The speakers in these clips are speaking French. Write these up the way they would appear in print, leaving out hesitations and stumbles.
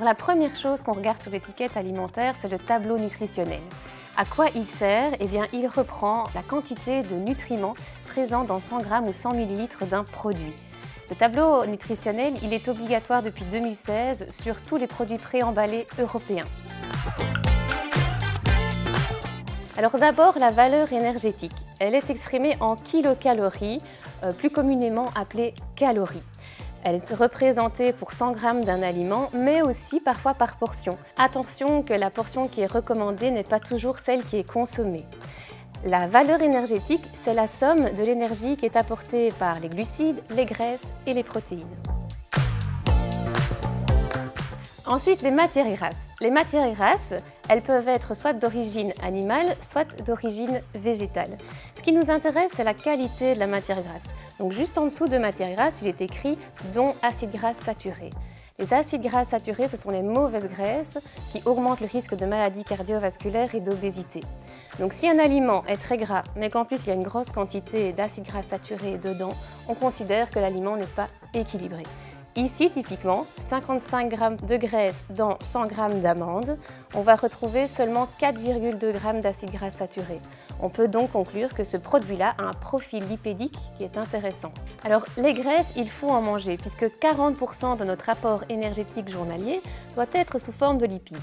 Alors la première chose qu'on regarde sur l'étiquette alimentaire, c'est le tableau nutritionnel. À quoi il sert? Eh bien, il reprend la quantité de nutriments présents dans 100 g ou 100 ml d'un produit. Le tableau nutritionnel, il est obligatoire depuis 2016 sur tous les produits préemballés européens. Alors d'abord, la valeur énergétique. Elle est exprimée en kilocalories, plus communément appelée calories. Elle est représentée pour 100 g d'un aliment, mais aussi parfois par portion. Attention que la portion qui est recommandée n'est pas toujours celle qui est consommée. La valeur énergétique, c'est la somme de l'énergie qui est apportée par les glucides, les graisses et les protéines. Ensuite, les matières grasses. Les matières grasses, elles peuvent être soit d'origine animale, soit d'origine végétale. Ce qui nous intéresse, c'est la qualité de la matière grasse. Donc juste en dessous de matière grasse, il est écrit « dont acides gras saturés ». Les acides gras saturés, ce sont les mauvaises graisses qui augmentent le risque de maladies cardiovasculaires et d'obésité. Donc si un aliment est très gras, mais qu'en plus il y a une grosse quantité d'acides gras saturés dedans, on considère que l'aliment n'est pas équilibré. Ici, typiquement, 55 g de graisse dans 100 g d'amandes, on va retrouver seulement 4,2 g d'acides gras saturés. On peut donc conclure que ce produit-là a un profil lipédique qui est intéressant. Alors, les graisses, il faut en manger puisque 40% de notre apport énergétique journalier doit être sous forme de lipides.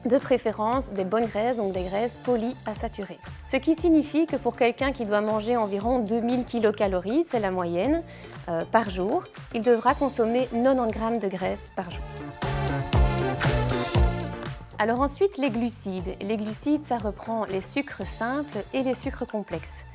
De préférence des bonnes graisses, donc des graisses polyinsaturées. Ce qui signifie que pour quelqu'un qui doit manger environ 2000 kcal, c'est la moyenne, par jour, il devra consommer 90 g de graisse par jour. Alors ensuite, les glucides. Les glucides, ça reprend les sucres simples et les sucres complexes.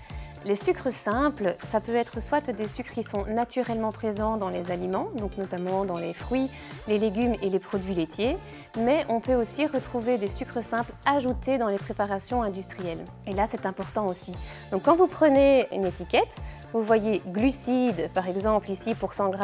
Les sucres simples, ça peut être soit des sucres qui sont naturellement présents dans les aliments, donc notamment dans les fruits, les légumes et les produits laitiers, mais on peut aussi retrouver des sucres simples ajoutés dans les préparations industrielles. Et là, c'est important aussi. Donc quand vous prenez une étiquette, vous voyez glucides, par exemple ici pour 100 g,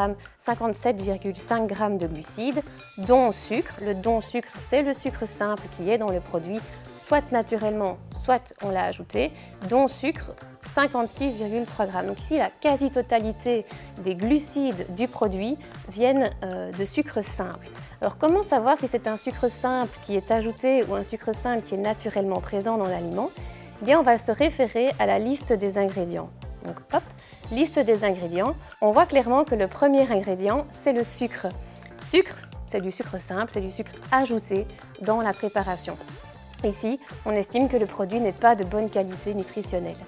57,5 g de glucides, dont sucre. Le don sucre, c'est le sucre simple qui est dans le produit, soit naturellement, soit on l'a ajouté, dont sucre, 56,3 g. Donc ici, la quasi-totalité des glucides du produit viennent de sucre simple. Alors comment savoir si c'est un sucre simple qui est ajouté ou un sucre simple qui est naturellement présent dans l'aliment? Eh bien, on va se référer à la liste des ingrédients. Donc hop, liste des ingrédients. On voit clairement que le premier ingrédient, c'est le sucre. Sucre, c'est du sucre simple, c'est du sucre ajouté dans la préparation. Ici, on estime que le produit n'est pas de bonne qualité nutritionnelle.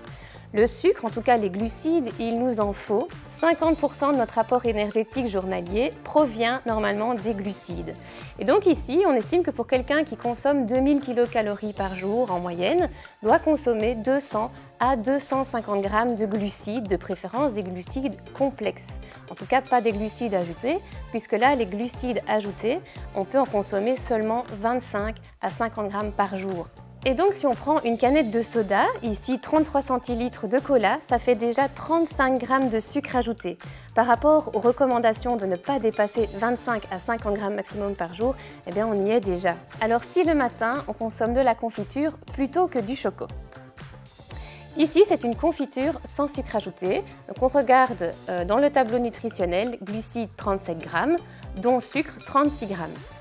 Le sucre, en tout cas les glucides, il nous en faut. 50% de notre apport énergétique journalier provient normalement des glucides. Et donc ici, on estime que pour quelqu'un qui consomme 2000 kcal par jour en moyenne, doit consommer 200 à 250 g de glucides, de préférence des glucides complexes. En tout cas, pas des glucides ajoutés, puisque là, les glucides ajoutés, on peut en consommer seulement 25 à 50 g par jour. Et donc si on prend une canette de soda, ici 33 centilitres de cola, ça fait déjà 35 g de sucre ajouté. Par rapport aux recommandations de ne pas dépasser 25 à 50 g maximum par jour, eh bien on y est déjà. Alors si le matin, on consomme de la confiture plutôt que du choco. Ici, c'est une confiture sans sucre ajouté. Donc on regarde dans le tableau nutritionnel, glucides 37 g, dont sucre 36 g.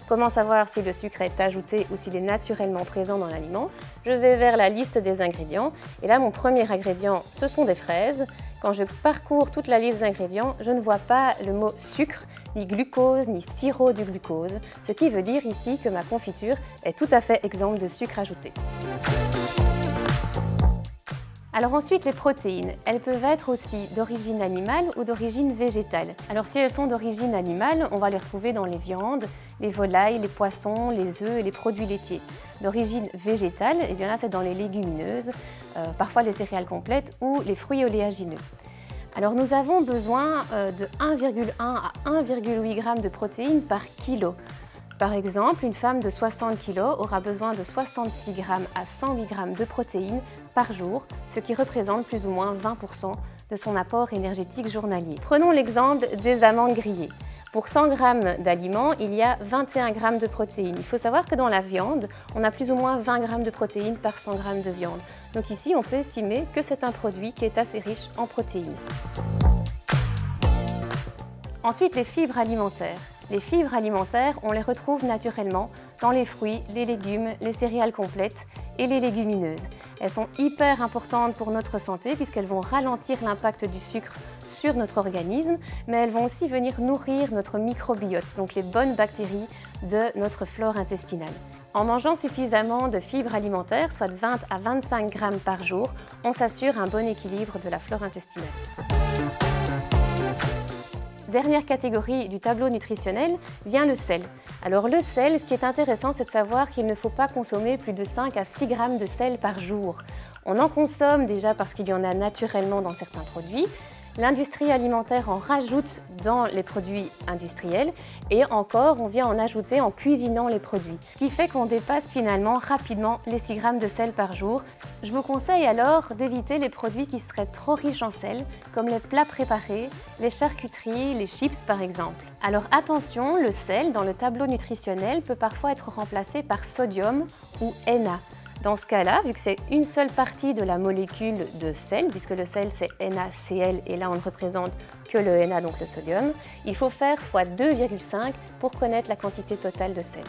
Comment savoir si le sucre est ajouté ou s'il est naturellement présent dans l'aliment? Je vais vers la liste des ingrédients. Et là, mon premier ingrédient, ce sont des fraises. Quand je parcours toute la liste d'ingrédients, je ne vois pas le mot sucre, ni glucose, ni sirop du glucose. Ce qui veut dire ici que ma confiture est tout à fait exempte de sucre ajouté. Alors ensuite, les protéines, elles peuvent être aussi d'origine animale ou d'origine végétale. Alors si elles sont d'origine animale, on va les retrouver dans les viandes, les volailles, les poissons, les œufs et les produits laitiers. D'origine végétale, eh bien là c'est dans les légumineuses, parfois les céréales complètes ou les fruits oléagineux. Alors nous avons besoin de 1,1 à 1,8 g de protéines par kilo. Par exemple, une femme de 60 kg aura besoin de 66 g à 108 g de protéines par jour, ce qui représente plus ou moins 20% de son apport énergétique journalier. Prenons l'exemple des amandes grillées. Pour 100 g d'aliments, il y a 21 g de protéines. Il faut savoir que dans la viande, on a plus ou moins 20 g de protéines par 100 g de viande. Donc ici, on peut estimer que c'est un produit qui est assez riche en protéines. Ensuite, les fibres alimentaires. Les fibres alimentaires, on les retrouve naturellement dans les fruits, les légumes, les céréales complètes et les légumineuses. Elles sont hyper importantes pour notre santé puisqu'elles vont ralentir l'impact du sucre sur notre organisme, mais elles vont aussi venir nourrir notre microbiote, donc les bonnes bactéries de notre flore intestinale. En mangeant suffisamment de fibres alimentaires, soit 20 à 25 grammes par jour, on s'assure un bon équilibre de la flore intestinale. Dernière catégorie du tableau nutritionnel vient le sel. Alors le sel, ce qui est intéressant, c'est de savoir qu'il ne faut pas consommer plus de 5 à 6 grammes de sel par jour. On en consomme déjà parce qu'il y en a naturellement dans certains produits. L'industrie alimentaire en rajoute dans les produits industriels et encore, on vient en ajouter en cuisinant les produits. Ce qui fait qu'on dépasse finalement rapidement les 6 grammes de sel par jour. Je vous conseille alors d'éviter les produits qui seraient trop riches en sel, comme les plats préparés, les charcuteries, les chips par exemple. Alors attention, le sel dans le tableau nutritionnel peut parfois être remplacé par sodium ou Na. Dans ce cas-là, vu que c'est une seule partie de la molécule de sel, puisque le sel c'est NaCl et là on ne représente que le Na, donc le sodium, il faut faire x 2,5 pour connaître la quantité totale de sel.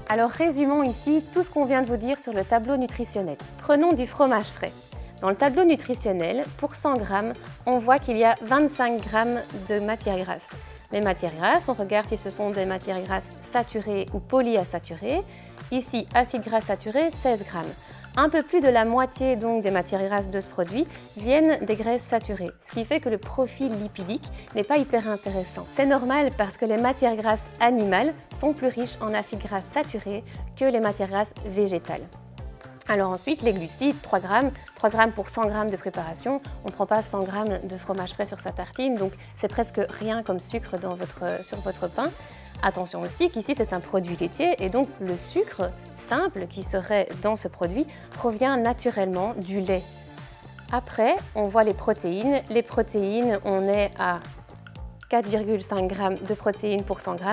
Alors résumons ici tout ce qu'on vient de vous dire sur le tableau nutritionnel. Prenons du fromage frais. Dans le tableau nutritionnel, pour 100 grammes, on voit qu'il y a 25 grammes de matières grasses. Les matières grasses, on regarde si ce sont des matières grasses saturées ou polyinsaturées. Ici, acides gras saturés, 16 grammes. Un peu plus de la moitié donc des matières grasses de ce produit viennent des graisses saturées, ce qui fait que le profil lipidique n'est pas hyper intéressant. C'est normal parce que les matières grasses animales sont plus riches en acides gras saturés que les matières grasses végétales. Alors ensuite, les glucides, 3 grammes pour 100 grammes de préparation. On ne prend pas 100 grammes de fromage frais sur sa tartine, donc c'est presque rien comme sucre sur votre pain. Attention aussi qu'ici c'est un produit laitier et donc le sucre simple qui serait dans ce produit provient naturellement du lait. Après, on voit les protéines. Les protéines, on est à 4,5 g de protéines pour 100 g,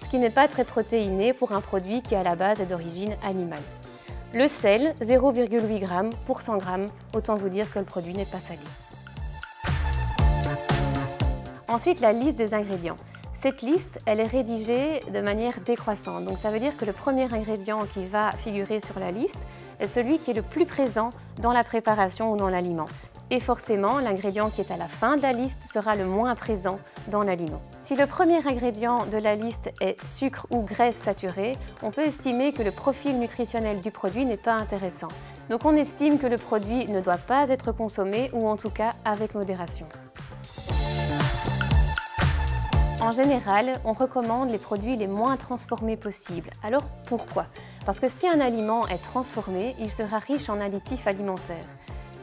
ce qui n'est pas très protéiné pour un produit qui à la base est d'origine animale. Le sel, 0,8 g pour 100 g, autant vous dire que le produit n'est pas salé. Ensuite, la liste des ingrédients. Cette liste, elle est rédigée de manière décroissante. Donc ça veut dire que le premier ingrédient qui va figurer sur la liste est celui qui est le plus présent dans la préparation ou dans l'aliment. Et forcément, l'ingrédient qui est à la fin de la liste sera le moins présent dans l'aliment. Si le premier ingrédient de la liste est sucre ou graisse saturée, on peut estimer que le profil nutritionnel du produit n'est pas intéressant. Donc on estime que le produit ne doit pas être consommé ou en tout cas avec modération. En général, on recommande les produits les moins transformés possibles. Alors pourquoi? Parce que si un aliment est transformé, il sera riche en additifs alimentaires.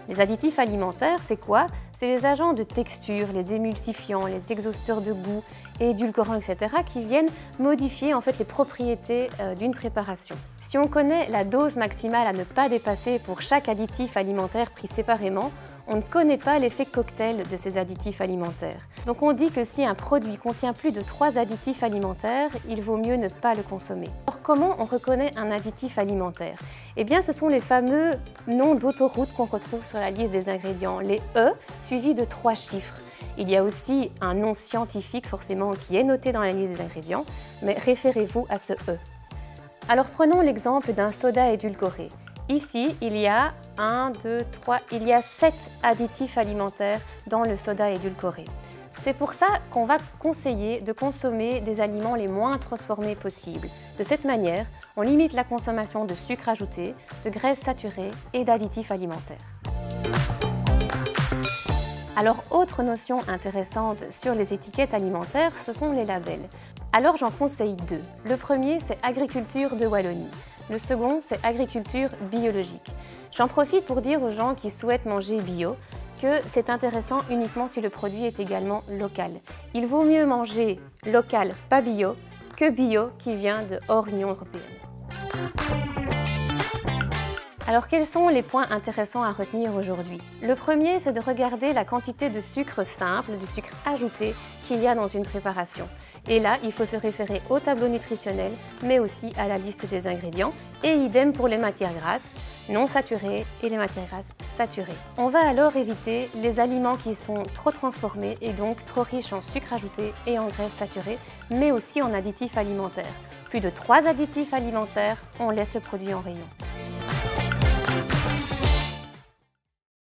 Les additifs alimentaires, c'est quoi? C'est les agents de texture, les émulsifiants, les exhausteurs de goût, édulcorants, etc. qui viennent modifier en fait les propriétés d'une préparation. Si on connaît la dose maximale à ne pas dépasser pour chaque additif alimentaire pris séparément, on ne connaît pas l'effet cocktail de ces additifs alimentaires. Donc on dit que si un produit contient plus de 3 additifs alimentaires, il vaut mieux ne pas le consommer. Alors comment on reconnaît un additif alimentaire? Eh bien ce sont les fameux noms d'autoroute qu'on retrouve sur la liste des ingrédients, les E suivis de 3 chiffres. Il y a aussi un nom scientifique forcément qui est noté dans la liste des ingrédients, mais référez-vous à ce E. Alors prenons l'exemple d'un soda édulcoré. Ici, il y a 7 additifs alimentaires dans le soda édulcoré. C'est pour ça qu'on va conseiller de consommer des aliments les moins transformés possibles. De cette manière, on limite la consommation de sucre ajouté, de graisses saturées et d'additifs alimentaires. Alors, autre notion intéressante sur les étiquettes alimentaires, ce sont les labels. Alors j'en conseille 2. Le premier, c'est Agriculture de Wallonie. Le second, c'est agriculture biologique. J'en profite pour dire aux gens qui souhaitent manger bio que c'est intéressant uniquement si le produit est également local. Il vaut mieux manger local, pas bio, que bio qui vient de hors Union européenne. Alors quels sont les points intéressants à retenir aujourd'hui? Le premier, c'est de regarder la quantité de sucre simple, de sucre ajouté qu'il y a dans une préparation. Et là, il faut se référer au tableau nutritionnel, mais aussi à la liste des ingrédients. Et idem pour les matières grasses non saturées et les matières grasses saturées. On va alors éviter les aliments qui sont trop transformés et donc trop riches en sucre ajouté et en graisses saturées, mais aussi en additifs alimentaires. Plus de 3 additifs alimentaires, on laisse le produit en rayon.